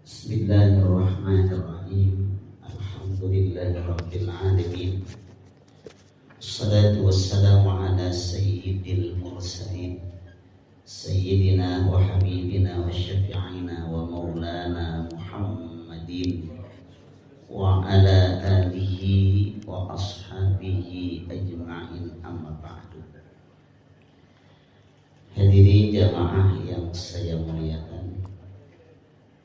Bismillahirrahmanirrahim. Alhamdulillahirabbil alamin. Wassalatu wassalamu ala sayyidil mursalin sayyidina wa habibina wa syafi'ina wa maulana Muhammadin wa ala alihi wa ashabihi ajma'in, amma ba'du. Hadirin jamaah yang saya muliakan,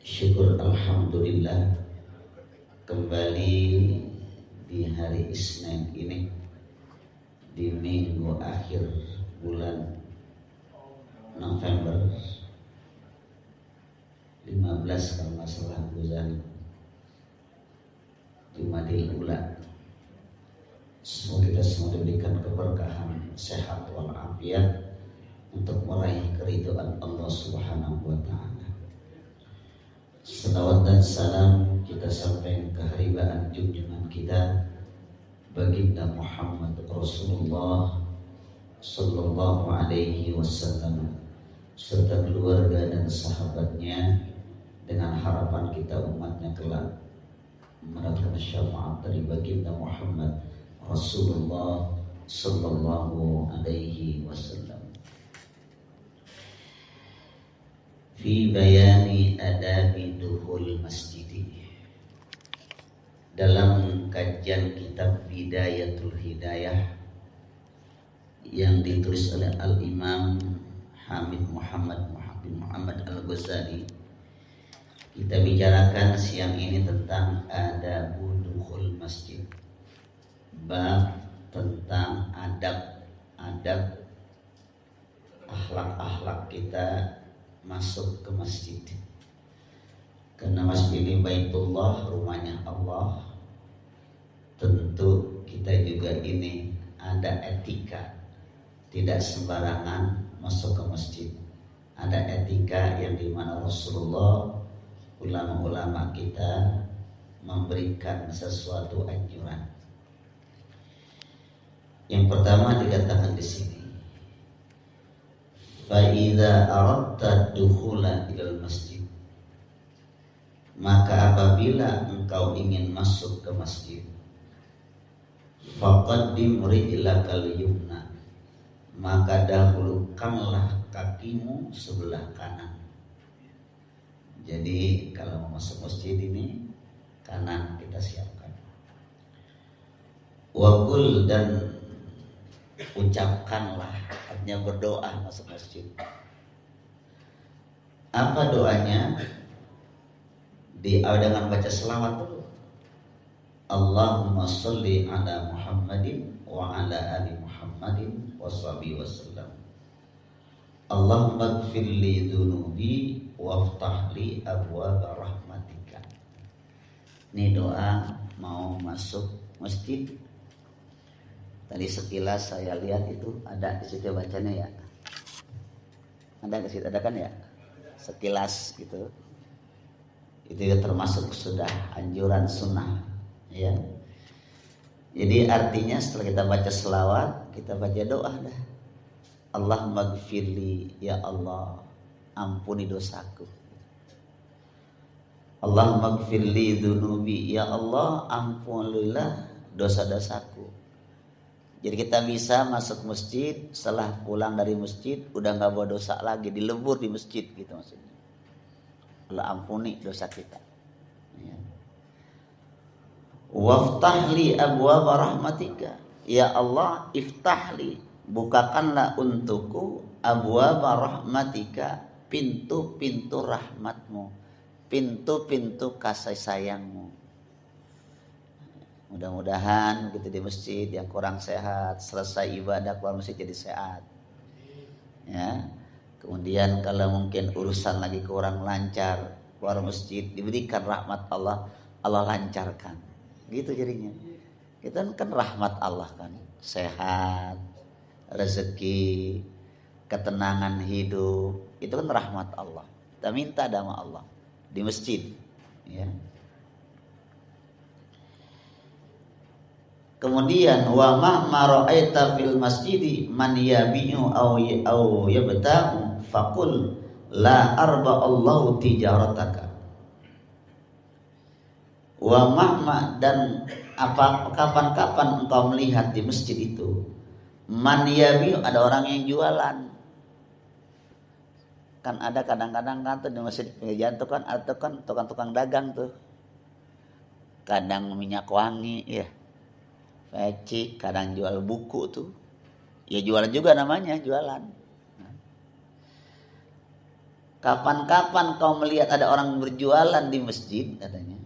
syukur alhamdulillah kembali di hari Isnin ini, di minggu akhir bulan November 15 kalau nggak salah bulan Jumadil Ula. Semoga kita semua diberikan keberkahan, sehat walafiat untuk meraih keridhaan Allah Subhanahu wa Ta'ala. Salawat dan salam kita sampaikan ke haribaan junjungan kita baginda Muhammad Rasulullah sallallahu alaihi wasallam serta keluarga dan sahabatnya, dengan harapan kita umatnya kelak mendapatkan syafaat dari baginda Muhammad Rasulullah sallallahu alaihi wasallam. Fi bayani adabi dukhul masjid, dalam kajian kitab Bidayatul Hidayah yang ditulis oleh Al-Imam Hamid Muhammad Al-Ghazali, kita bicarakan siang ini tentang adabu dukhul masjid, bab tentang adab akhlak kita masuk ke masjid. Karena masjid ini Baitullah, rumahnya Allah. Tentu kita juga ini ada etika, tidak sembarangan masuk ke masjid. Ada etika yang dimana Rasulullah, ulama-ulama kita memberikan sesuatu anjuran. Yang pertama dikatakan di sini, fa'idha aradta dukhula ilal masjid, maka apabila engkau ingin masuk ke masjid, faqaddim rijlakal yumna, maka dahulukanlah kakimu sebelah kanan. Jadi kalau mau masuk masjid ini, kanan kita siapkan. Waqul, dan ucapkanlah, artinya berdoa masuk masjid. Apa doanya? Dengan baca selawat dulu. Allahumma sholli ala Muhammadin wa ala ali Muhammadin wa sahbihi wasallam. Allahumma ighfir li dhunubi waftah li abwaaba rahmatika. Ini doa mau masuk masjid. Tadi sekilas saya lihat itu ada di situ bacanya ya. Ada di situ, ada kan ya? Sekilas gitu. Itu ya termasuk sudah anjuran sunnah, ya. Jadi artinya setelah kita baca selawat, kita baca doa dah. Allahumma ighfirli, ya Allah, ampuni dosaku. Allahumma ighfirli dzunubi, ya Allah, ampunilah dosa-dosaku. Jadi kita bisa masuk masjid, setelah pulang dari masjid udah nggak bawa dosa lagi, dilebur di masjid gitu maksudnya. Allah ampuni dosa kita. Ya. Waftahli abwaaba rahmatika, ya Allah, iftahli, bukakanlah untukku abwaaba rahmatika, pintu-pintu rahmatmu, pintu-pintu kasih sayangmu. Mudah-mudahan gitu di masjid yang kurang sehat, selesai ibadah keluar masjid jadi sehat. Ya. Kemudian kalau mungkin urusan lagi kurang lancar, keluar masjid diberikan rahmat Allah, Allah lancarkan. Gitu jadinya. Kita kan rahmat Allah kan, sehat, rezeki, ketenangan hidup, itu kan rahmat Allah. Kita minta sama Allah di masjid, ya. Kemudian wa ma ra'aita fil masjidi man yabi'u aw yabta'u faqul la arba Allahu tijarataka. Wa mahma, dan kapan-kapan engkau melihat di masjid itu man yabi, ada orang yang jualan. Kan ada kadang-kadang kan tuh di masjid pengajian tuh kan ada kan tukang-tukang dagang tuh. Kadang minyak wangi ya, peci, kadang jual buku tuh. Ya jualan juga namanya, jualan. Kapan-kapan kau melihat ada orang berjualan di masjid, katanya,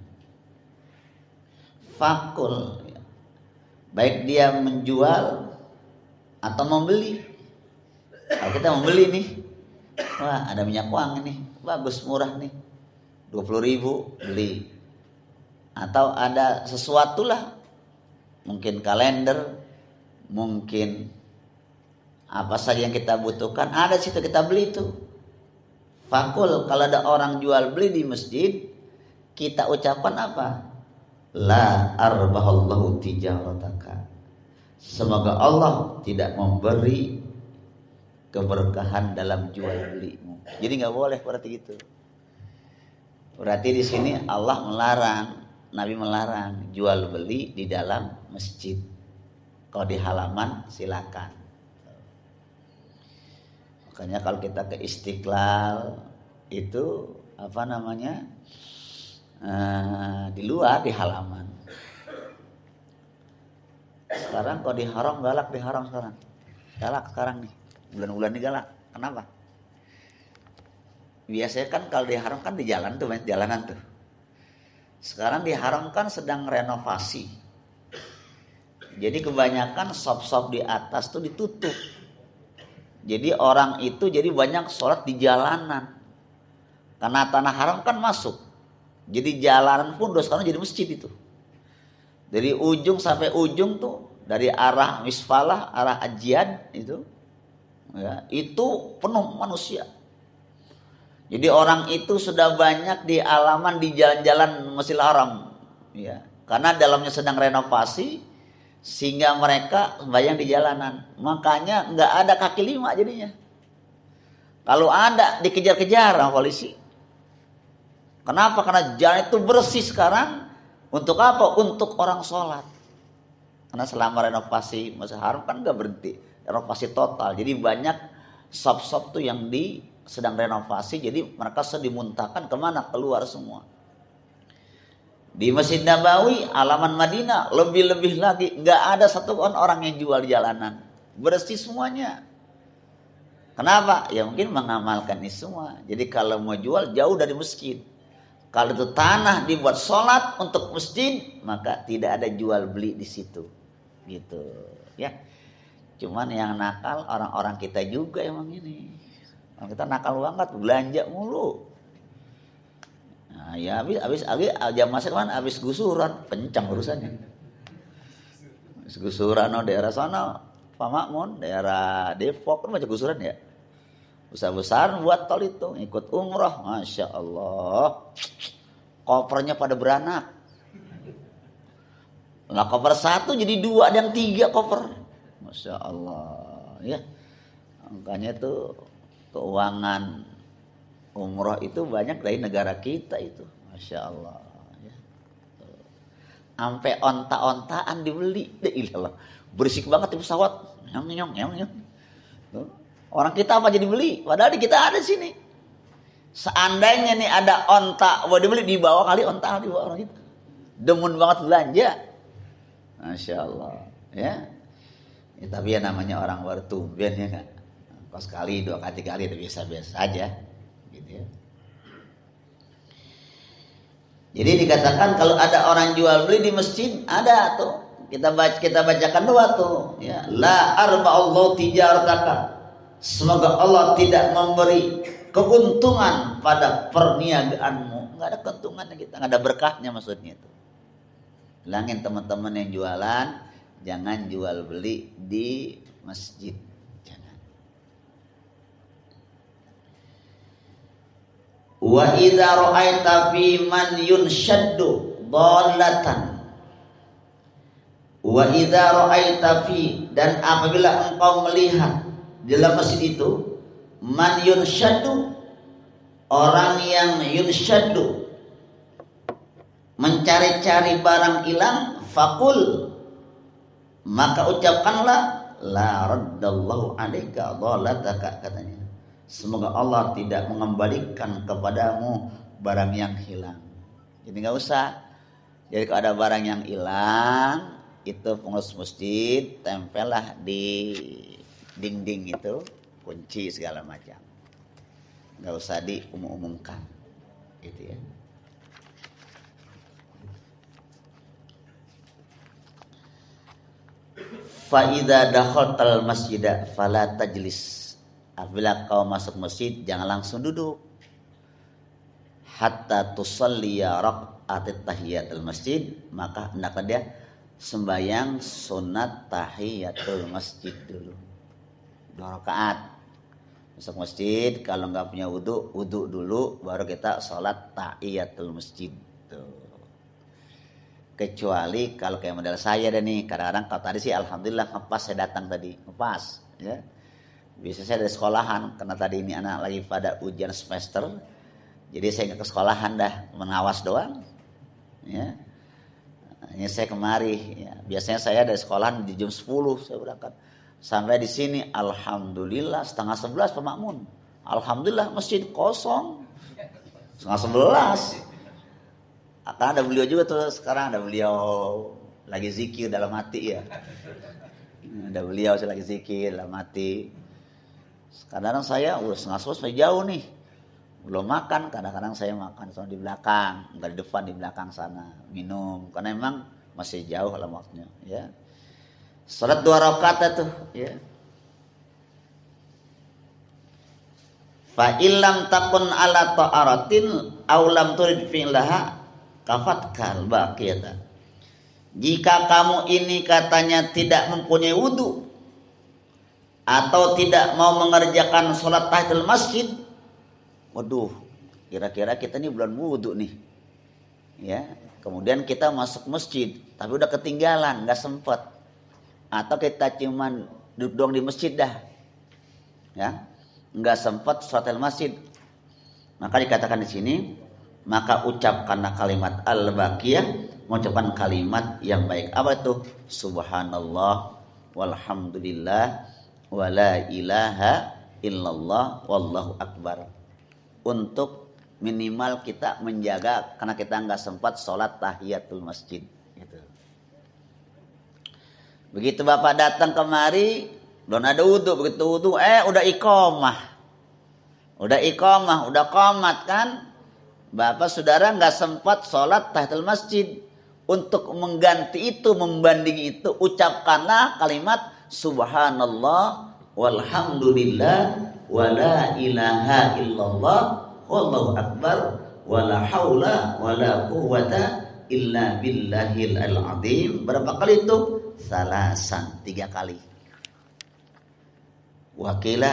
fakul, baik dia menjual atau membeli. Kalau kita membeli nih, wah ada minyak wangi nih, bagus, murah nih, 20.000 beli. Atau ada sesuatu lah, mungkin kalender, mungkin apa saja yang kita butuhkan, ada situ kita beli itu. Fakul, kalau ada orang jual beli di masjid, kita ucapan apa? La arbahallahu tijarataka, semoga Allah tidak memberi keberkahan dalam jual belimu. Jadi nggak boleh berarti gitu. Berarti di sini Allah melarang, Nabi melarang jual beli di dalam masjid. Kalau di halaman silakan. Makanya kalau kita ke Istiqlal itu apa namanya, di luar, di halaman. Sekarang kalau di haram, galak di haram sekarang. Galak sekarang nih, bulan-bulan ini galak. Kenapa? Biasanya kan kalau di haram kan di jalan tuh, banyak jalanan tuh. Sekarang di haram kan sedang renovasi. Jadi kebanyakan shop-shop di atas tuh ditutup. Jadi orang itu jadi banyak sholat di jalanan. Karena tanah haram kan masuk. Jadi jalanan pun udah sekarang jadi masjid itu. Dari ujung sampai ujung tuh, dari arah Misfalah, arah Ajian itu, ya, itu penuh manusia. Jadi orang itu sudah banyak di alaman, di jalan-jalan Masjidil Haram, ya, karena dalamnya sedang renovasi, sehingga mereka banyak di jalanan. Makanya nggak ada kaki lima jadinya. Kalau ada dikejar-kejar sama polisi. Kenapa? Karena jalan itu bersih sekarang. Untuk apa? Untuk orang sholat. Karena selama renovasi Masjidil Haram kan nggak berhenti, renovasi total. Jadi banyak shop-shop tuh yang sedang renovasi. Jadi mereka sedang dimuntahkan kemana? Keluar semua. Di Masjid Nabawi, halaman Madinah, lebih-lebih lagi, nggak ada satu orang yang jual di jalanan, bersih semuanya. Kenapa? Ya mungkin mengamalkan ini semua. Jadi kalau mau jual jauh dari masjid. Kalau itu tanah dibuat sholat untuk masjid, maka tidak ada jual beli di situ, gitu. Ya, cuman yang nakal orang-orang kita juga emang ini. Orang kita nakal banget, belanja mulu. Nah, ya habis jam masa kan habis gusuran, kencang urusannya. Habis gusuran daerah sana, Pak Makmun, daerah Depok kan macam gusuran ya. Besar-besar buat tol itu, ikut umrah, Masya Allah. Kopernya pada beranak. Lah koper satu jadi 2 dan 3 koper. Masya Allah. Ya, makanya itu keuangan umroh itu banyak dari negara kita itu, Masya Allah. Ya. Sampai onta-ontaan dibeli, ilah, berisik banget di pesawat, nyong. Orang kita apa jadi beli? Padahal di kita ada sini. Seandainya nih ada onta, mau dibeli, dibawa kali onta dibawa orang kita. Demen banget belanja, Masya Allah. Ya, tapi ya namanya orang baru tumben ya kan. Kalau sekali, 2 kali, 3 kali itu biasa-biasa aja. Gitu ya. Jadi dikatakan kalau ada orang jual beli di masjid, ada tuh. Kita bacakan doa tuh, ya. La arba'allahu tijarataka. Semoga Allah tidak memberi keuntungan pada perniagaanmu. Nggak ada keuntungannya kita, nggak ada berkahnya maksudnya itu. Bilangin teman-teman yang jualan, jangan jual beli di masjid. Jangan. Wa idza ra'aita fi man yunshaddu dhalatan. Wa idza ra'aita fi, dan apabila engkau melihat dalam masjid itu man yunshaddu, orang yang yunshaddu, mencari-cari barang hilang, fakul, maka ucapkanlah la raddallahu alaika dhalataka, katanya. Semoga Allah tidak mengembalikan kepadamu barang yang hilang. Jadi nggak usah. Jadi kalau ada barang yang hilang, itu pengurus masjid tempellah di dinding itu, kunci segala macam. Nggak usah diumum-umumkan, gitu ya. Fa idza dakhaltal masjida fala tajlis. Apabila kau masuk masjid, jangan langsung duduk. Hatta tusalliya raq'atat tahiyatul masjid, maka hendaklah dia sembahyang sunat tahiyatul masjid dulu. 2 rakaat. Masuk masjid, kalau nggak punya wudu dulu, baru kita sholat tahiyatul masjid. Tuh. Kecuali kalau kayak model saya deh nih, kadang-kadang kalau tadi sih alhamdulillah ngepas saya datang tadi, ngepas ya. Biasanya saya dari sekolahan, karena tadi ini anak lagi pada ujian semester, jadi saya nggak ke sekolahan dah, mengawas doang ya. Ini saya kemari ya. Biasanya saya dari sekolahan di jam 10 saya berangkat. Sampai di sini alhamdulillah 10:30 pemakmun. Alhamdulillah masjid kosong. 10:30. Akan ada beliau juga tuh sekarang, ada beliau lagi zikir dalam hati ya. Ada beliau lagi zikir dalam hati. Kadang-kadang saya udah 10:30 sampai jauh nih. Belum makan, kadang-kadang saya makan sama di belakang, enggak di depan, di belakang sana minum, karena memang masih jauh dalam waktunya ya. Salat 2 rakaat tuh ya. Fa illam takun ala ta'aratin aw lam turid fi'laha kafatkal baqiyata. Jika kamu ini katanya tidak mempunyai wudu atau tidak mau mengerjakan salat tahiyatul masjid, waduh, kira-kira kita ini bulan wudu nih. Ya, kemudian kita masuk masjid, tapi udah ketinggalan, enggak sempat. Atau kita cuman duduk doang di masjid dah. Ya. Enggak sempat sholat masjid. Maka dikatakan di sini, maka ucapkanlah kalimat al-baqiyah, mengucapkan kalimat yang baik. Apa itu? Subhanallah walhamdulillah wala ilaha illallah wallahu akbar. Untuk minimal kita menjaga karena kita enggak sempat sholat tahiyatul masjid gitu. Begitu Bapak datang kemari, belum ada wudu, begitu wudu, udah iqamah. Udah qomat kan? Bapak saudara nggak sempat sholat tahiyatul masjid. Untuk mengganti itu, membanding itu, ucapkanlah kalimat Subhanallah walhamdulillah wala ilaha illallah wallahu akbar wala haula wala quwwata illa billahil azim. Berapa kali itu? Salasan, 3 kali. Wakila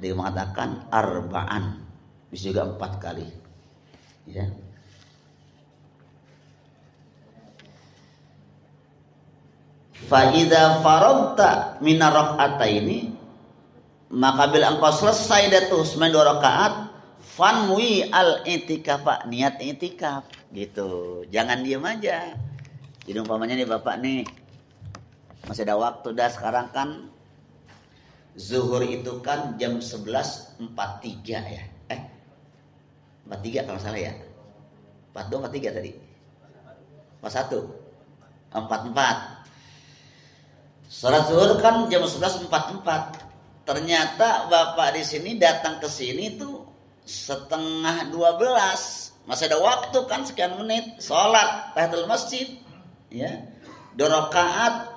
dia mengatakan arba'an, bisa juga 4 kali. Ya. Fa idza faragta min rak'ataini, maka bila engkau selesai datu sembahyang 2 rakaat, fanwi al i'tikaf, niat i'tikaf gitu. Jangan diam aja. Jadi umpamanya nih Bapak nih masih ada waktu dah, sekarang kan zuhur itu kan jam 11.43 ya. 43 kalau salah ya. 42 43 tadi. 41. 44. Salat zuhur kan jam 11.44. Ternyata Bapak di sini datang ke sini tuh 11:30. Masih ada waktu kan sekian menit salat tahiyatul masjid ya. 2 rakaat.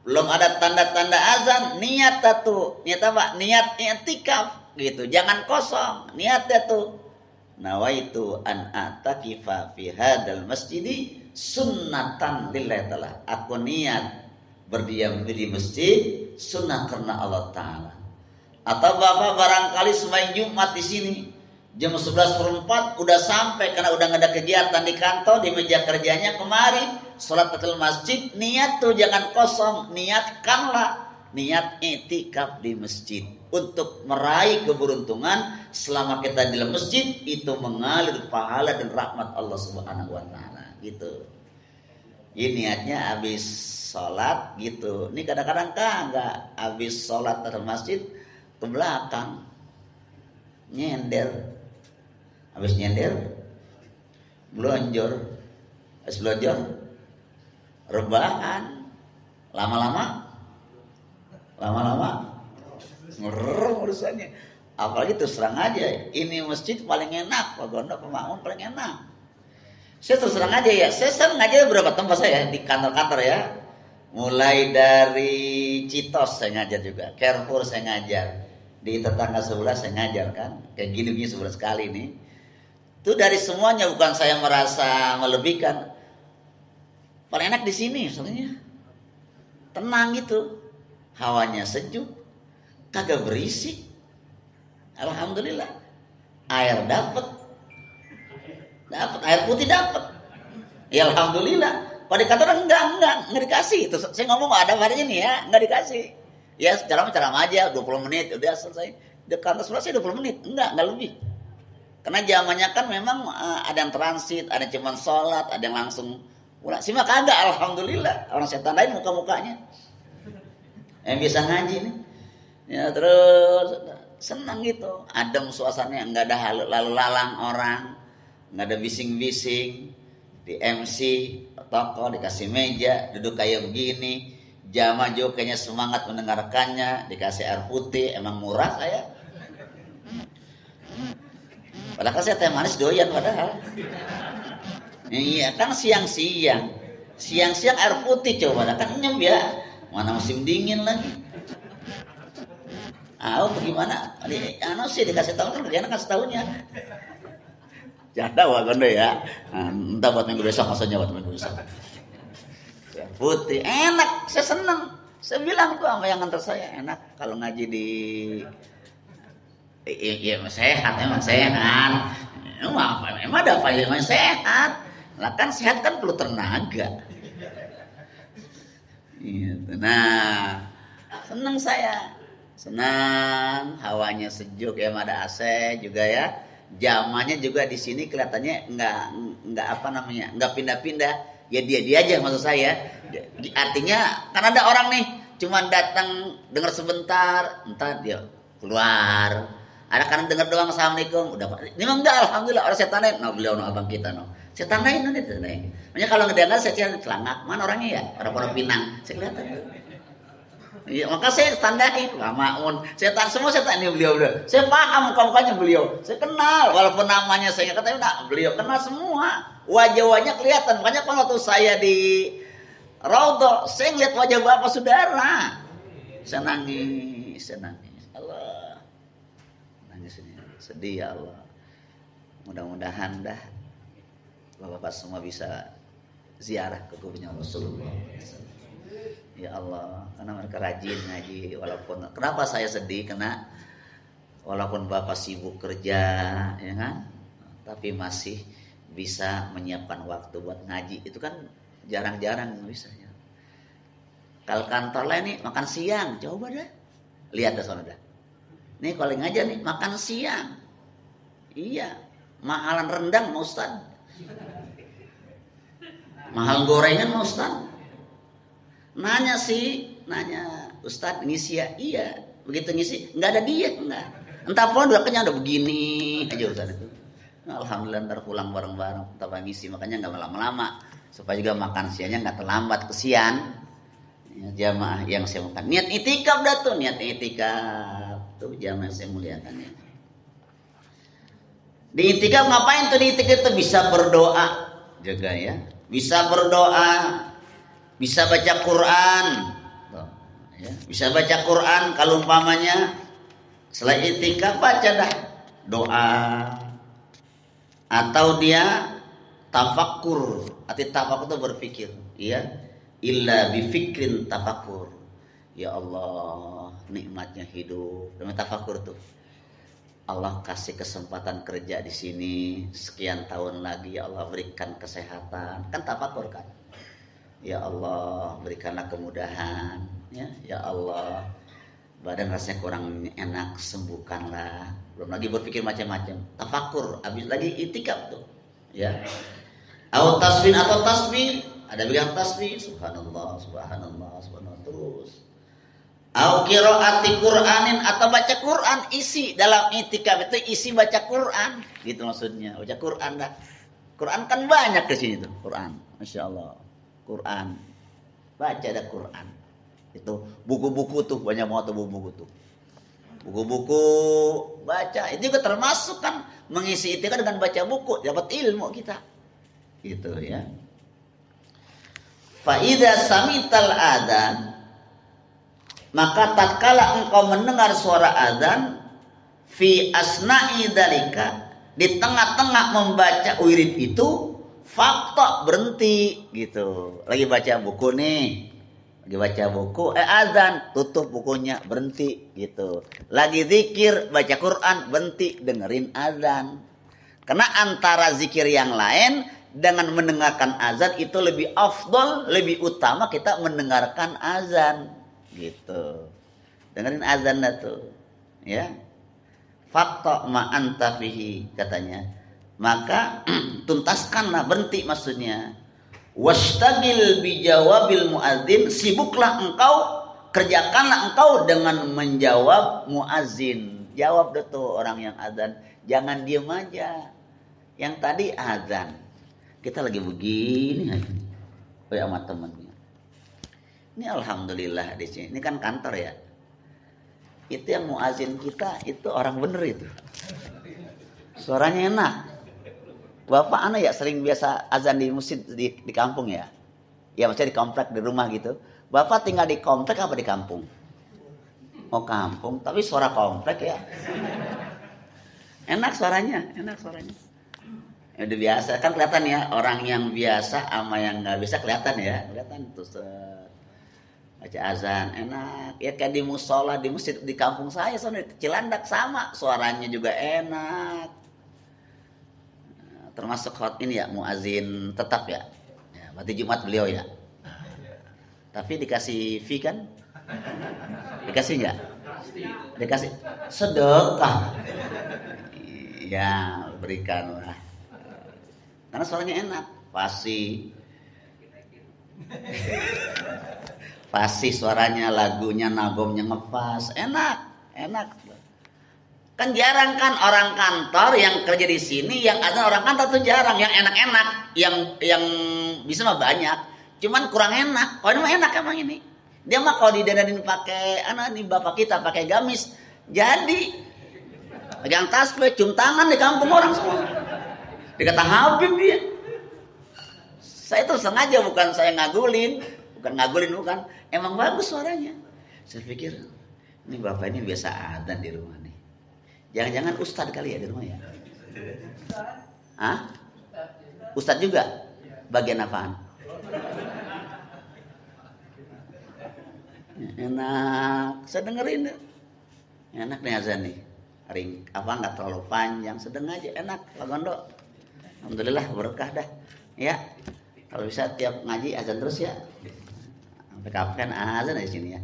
Belum ada tanda-tanda azan, niat tuh. Niat apa? Niat i'tikaf gitu. Jangan kosong. Niatnya tuh. Nawaitu an atakifa fi hadzal masjidi sunnatan lillahi ta'ala. Aku niat berdiam di masjid sunnah karena Allah Ta'ala. Atau Bapak barangkali sembahyang Jumat di sini jam 11.04 udah sampai karena udah nggak ada kegiatan di kantor, di meja kerjanya kemari salat tahiyatul masjid, niat tuh jangan kosong, niatkanlah niat i'tikaf di masjid untuk meraih keberuntungan selama kita di dalam masjid itu mengalir pahala dan rahmat Allah Subhanahu wa taala gitu. Ini niatnya habis sholat gitu. Ini kadang-kadang enggak habis sholat dari masjid ke belakang nyender. Habis nyender blonjor. Habis blonjor rebahan. Lama-lama urusannya. Apalagi terus terang aja, ini masjid paling enak, Wagondo Pemangun paling enak. Saya terus terang aja ya, saya sering ngajar beberapa tempat saya di kantor-kantor ya. Mulai dari Citos saya ngajar juga, Carrefour saya ngajar, di tetangga sebelah saya ngajar kan, kayak gini sebulan sekali nih. Itu dari semuanya bukan saya merasa melebihkan. Paling enak di sini soalnya. Tenang gitu. Hawanya sejuk, kagak berisik. Alhamdulillah. Air dapat air putih dapat. Ya alhamdulillah. Kalau di kantor enggak dikasih. Terus saya ngomong ada harinya nih ya, enggak dikasih. Ya ceramah aja 20 menit udah selesai. Di kantor sebelah saya 20 menit, enggak lebih. Karena zamannya kan memang ada yang transit, ada yang cuma sholat, ada yang langsung pulang. Simak kagak, alhamdulillah. Orang saya tandain muka-mukanya. Yang bisa ngaji nih. Ya terus senang gitu. Adem suasananya, enggak ada lalu lalang orang, enggak ada bising-bising. Di MC toko dikasih meja, duduk kayak begini. Jamaah juga kayaknya semangat mendengarkannya, dikasih air putih, emang murah saya. Padahal saya teh manis doyan padahal. Iya kan siang-siang air putih coba, kan enyem ya. Mana musim dingin lagi. Bagaimana? Sih dikasih tahu kan kerjaan kasih tahunya. Janda Wagondo ya. Entah buat minggu besok, maksudnya buat minggu besok. Ya, putih enak, saya senang. Saya bilang tuh sama yang nganter saya, enak kalau ngaji di iya sehat, emang sehat. Emang ada apa yang sehat? Lah kan sehat kan perlu tenaga. Gitu. Nah, senang saya. Senang, hawanya sejuk ya, ada AC juga ya. Jamannya juga di sini kelihatannya enggak pindah-pindah. Ya dia aja maksud saya. Artinya kan ada orang nih cuma datang dengar sebentar, entar dia keluar. Ada kan dengar doang assalamualaikum, udah. Ini mah enggak, alhamdulillah orang saya tandain. Nah, beliau abang kita Saya tandain nanti. Makanya kalau ngedengar saya cari celana, mana orangnya ya? Orang-orang Pinang. Saya kelihatan. Iya, maka saya tandain, Maun. Saya tanya beliau. Saya paham muka-mukanya beliau. Saya kenal walaupun namanya saya enggak ketahui, beliau kenal semua. Wajah-wajahnya kelihatan. Makanya kalau tuh saya di Raudhah, saya ngeliat wajah bapak saudara. Saya nangis. Allah. Nangis ini. Sedih ya Allah. Mudah-mudahan dah bapak-bapak semua bisa ziarah ke kuburnya Rasulullah. Ya Allah, karena mereka rajin ngaji walaupun kenapa saya sedih karena walaupun bapak sibuk kerja ya kan, tapi masih bisa menyiapkan waktu buat ngaji. Itu kan jarang-jarang bisa ya. Kalau kantor lain nih makan siang, coba dah. Lihat dah sana dah. Nih kalau ngajar nih makan siang. Iya, mahalan rendang mau Ustaz. Mahal gorengan mau Ustaz. Nanya Ustaz ngisi ya? Iya. Begitu ngisi, enggak ada dia, enggak. Entah pun udah kenyang udah begini aja Ustaz itu. Alhamdulillah ntar pulang bareng-bareng tanpa ngisi, makanya enggak lama-lama supaya juga makan siangnya enggak terlambat kesian. Ya, jamaah yang saya makan. Niat itikaf dah tuh, niat itikaf. Tuh jamaah saya muliakan ya. Di itikaf ngapain tuh di itikaf itu bisa berdoa juga ya. Bisa berdoa, bisa baca Quran. Ya, bisa baca Quran kalau umpamanya selain itikaf baca dah doa atau dia tafakkur. Arti tafakkur itu berpikir, ya. Illa bifikrin tafakkur. Ya Allah, nikmatnya hidup. Dengan tafakkur tuh. Allah kasih kesempatan kerja di sini sekian tahun lagi, ya Allah berikan kesehatan. Kan tafakkur kan. Ya Allah, berikanlah kemudahan. Ya Allah, badan rasanya kurang enak, sembuhkanlah. Belum lagi berpikir macam-macam, tafakur, habis lagi itikaf tuh, ya. Atau tasbih, ada bilang tasbih, subhanallah, subhanallah, subhanallah terus. Au qiraati Qur'anin, atau baca Quran, isi dalam itikaf itu isi baca Quran, gitu maksudnya. Baca Quran dah. Quran kan banyak di sini tuh, Quran. Masya Allah. Quran. Baca ada Quran. Itu buku-buku tuh, banyak banget tuh buku-buku tuh. Buku-buku baca, itu juga termasuk kan mengisi itikaf dengan baca buku, dapat ilmu kita. Gitu ya. Fa idza samital adzan, maka tatkala engkau mendengar suara adzan, fi asna'i dzalika, di tengah-tengah membaca wirid itu, fakta berhenti gitu. Lagi baca buku nih. Lagi baca buku, adzan, tutup bukunya, berhenti gitu. Lagi zikir, baca Quran, berhenti, dengerin adzan. Karena antara zikir yang lain dengan mendengarkan azan itu lebih afdol, lebih utama kita mendengarkan azan gitu. Dengerin azan dah tuh, ya. Fakta ma anta fihi katanya. Maka tuntaskanlah, berhenti maksudnya. Wastagil bijawabil muadzin, sibuklah engkau, kerjakanlah engkau dengan menjawab muadzin. Jawab dah tuh orang yang azan, jangan diem aja. Yang tadi azan, kita lagi begini aja, sama temennya. Ini alhamdulillah di sini. Ini kan kantor ya. Itu yang muazin kita itu orang bener itu. Suaranya enak. Bapak anak ya sering biasa azan di masjid di kampung ya. Ya maksudnya di komplek, di rumah gitu. Bapak tinggal di komplek apa di kampung? Oh kampung, tapi suara komplek ya. Enak suaranya, enak suaranya. Ya, udah biasa kan kelihatan ya, orang yang biasa sama yang nggak bisa kelihatan ya, kelihatan terus baca azan enak ya, kayak di musola di masjid di kampung saya soalnya Cilandak sama, suaranya juga enak. Termasuk hot ini ya, muazin tetap ya, berarti Jumat beliau ya. Tapi dikasih fee kan? Dikasih nggak? Dikasih sedekah. Ya berikanlah. Karena suaranya enak, fasih suaranya, lagunya, nagomnya ngepas, enak. Kan jarang kan orang kantor yang kerja di sini, yang ada orang kantor tuh jarang, yang enak-enak, yang bisa mah banyak, cuman kurang enak. Kalau ini mah enak emang ini. Dia mah kalau didandanin pakai, nih bapak kita pakai gamis, jadi pegang tasbih, cium tangan di kampung orang semua. Dikata Habib dia. Saya tuh sengaja, bukan saya ngagulin. Bukan. Emang bagus suaranya. Saya pikir, ini bapak ini biasa adzan di rumah nih. Jangan-jangan ustad kali ya di rumah ya? Hah? Ustad juga? Bagian apaan? Enak. Saya dengerin. Enak nih azan nih. Ring, nggak terlalu panjang, sedang aja, enak. Pak Gondo. Alhamdulillah berkah dah. Ya. Kalau bisa tiap ngaji azan terus ya. Sampai kapan azan di sini ya.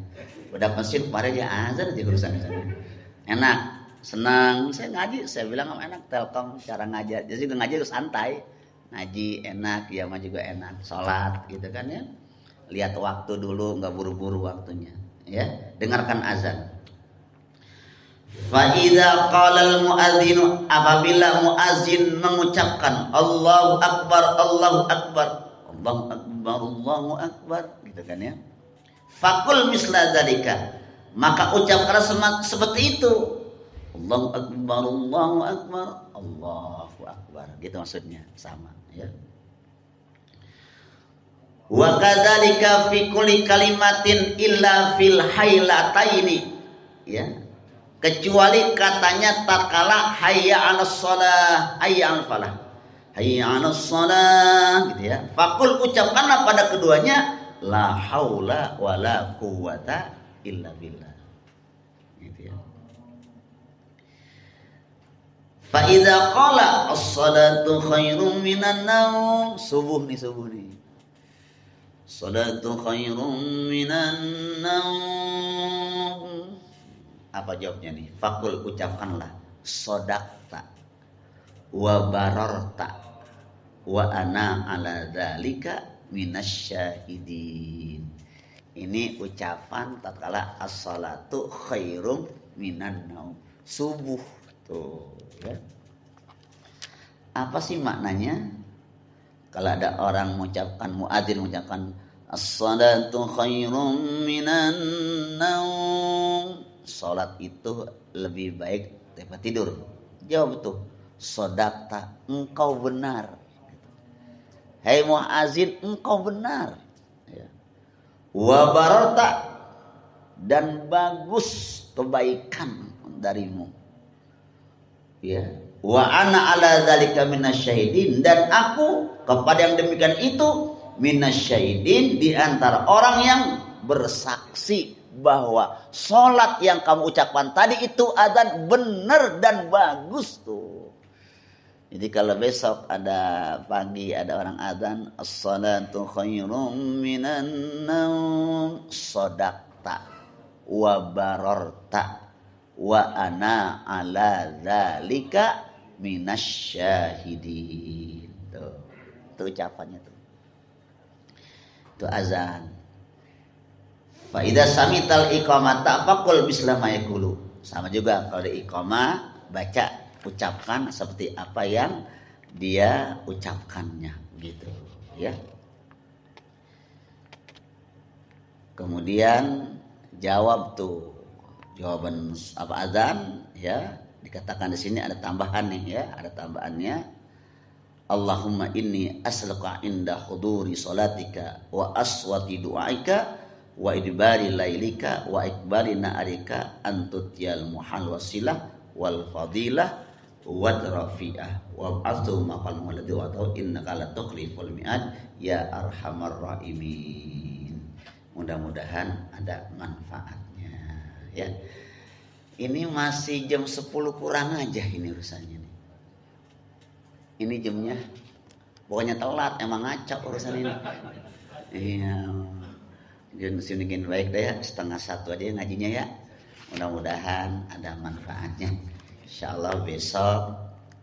Udah pensiun kemarin ya azan aja urusan sana. Enak, senang. Saya ngaji, saya bilang enak Telkom cara ngajar. Jadi juga ngaji harus santai. Ngaji enak, ya mah juga enak. Salat gitu kan ya. Lihat waktu dulu, enggak buru-buru waktunya. Ya, dengarkan azan. Fa idza qala al muadzin, apabila muadzin mengucapkan Allahu akbar, Allahu akbar, Allahu akbar, Allahu akbar, gitu kan ya. Faqul misla dzalika, maka ucapkanlah seperti itu. Allahu akbar, Allahu akbar, Allahu akbar, gitu maksudnya, sama ya. Wa kadzalika fi kulli kalimatin illa fil hailataini, ya. Kecuali katanya tatkala hayya 'alas shalah, hayya 'alal falah, hayya 'alas shalah gitu ya. Faqul, ucapkanlah pada keduanya la haula wala quwata illa billah. Gitu ya. Fa idza qala as-salatu khairum minan naum, subuh nih. Salatu khairum minan naum. Apa jawabnya nih? Fakul, ucapkanlah sodakta wa bararta wa ana ala dzalika minasyahidin. Ini ucapan tatkala as-salatu khairum minan naum. Subuh tuh ya. Apa sih maknanya? Kalau ada orang mengucapkan, muadzin mengucapkan as-salatu khairum minan naum, salat itu lebih baik daripada tidur. Jawab tuh, sodakta, engkau benar. Hei muadzin, engkau benar. Ya. Wa barata, dan bagus kebaikan darimu. Ya. Wa ana ala dzalika minasyahidin, dan aku kepada yang demikian itu minasyahidin, di antara orang yang bersaksi bahwa sholat yang kamu ucapkan tadi itu adzan benar dan bagus tuh. Jadi kalau besok ada pagi ada orang adzan as-salatu khairum minan naum, shadaqta wa bararta wa ana ala dzalika minasyahidin. Tuh. Itu ucapannya tuh. Itu azan. Fa idza samital iqamata faqul misla ma yaqulu. Sama juga kalau di iqamah baca, ucapkan seperti apa yang dia ucapkannya gitu ya. Kemudian jawab tuh. Jawaban apa azan ya. Dikatakan di sini ada tambahan nih ya, ada tambahannya. Allahumma inni as'aluka inda huduri salatika wa aswati du'aika wa idbari lailika wa ikbari na'arika antutiyal muhal wasilah wal fadilah wa rafi'ah wa ba'athu maqal muladhi wa ta'u innaka la tukhliful mi'ad ya arhamar rahimin. Mudah-mudahan ada manfaatnya ya. Ini masih jam 10 kurang aja ini urusannya nih. Ini jamnya pokoknya telat, emang ngacak urusan ini. Iya. Jangan sini baik deh ya, 12:30 aja ngajinya ya. Mudah-mudahan ada manfaatnya. Insyaallah besok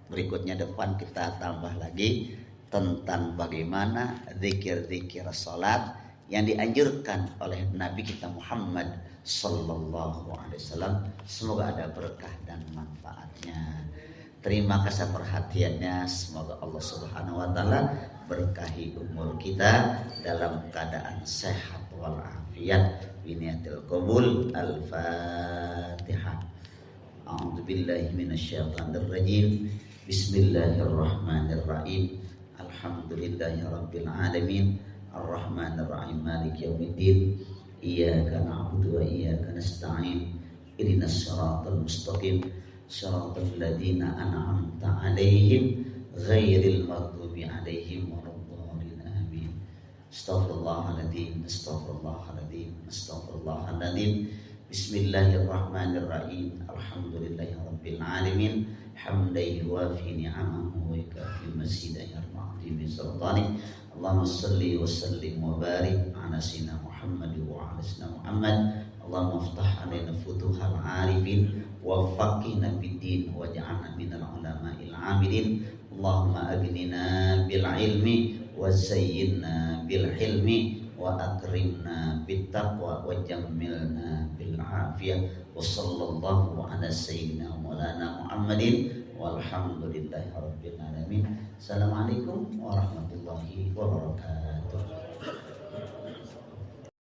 berikutnya depan kita tambah lagi tentang bagaimana zikir-zikir salat yang dianjurkan oleh Nabi kita Muhammad sallallahu alaihi wasallam. Semoga ada berkah dan manfaatnya. Terima kasih perhatiannya. Semoga Allah Subhanahu wa taala berkahi umur kita dalam keadaan sehat walafiat. Biniatil qabul. Al-Fatihah. A'udzu billahi minasyaitonir rajim. Bismillahirrahmanirrahim. Alhamdulillahirabbil alamin. Ar-Rahmanir Rahim. Maliki yaumiddin. Iyyaka na'budu wa iyyaka nasta'in. Ihdinas siratal mustaqim. Shiratal ladzina an'amta 'alaihim ghairil maghdubi 'alaihim waladdallin. Amin. Astaghfirullahaladzim. Astaghfirullahaladzim. Astaghfirullahaladzim. Bismillahirrahmanirrahim. Alhamdulillahirabbil alamin. Hamdan yuwafi ni'amahu wa yukafi mazidahu rahmati min sultani. Allahumma salli wa sallim wa barik ala sayyidina Muhammad wa ala sayyidina Muhammad. Allahumma iftah alaina futuhal arifin wa faqihna bid-din waj'alna minal ulama'il 'amilin. Allahumma aghnina bil ilmi wa zayyinna bil hilmi wa akrimna bit taqwa wa jammilna bil afiyah. Wa sallallahu ala sayyidina maulana Muhammadin walhamdulillahi rabbil alamin. Assalamualaikum warahmatullahi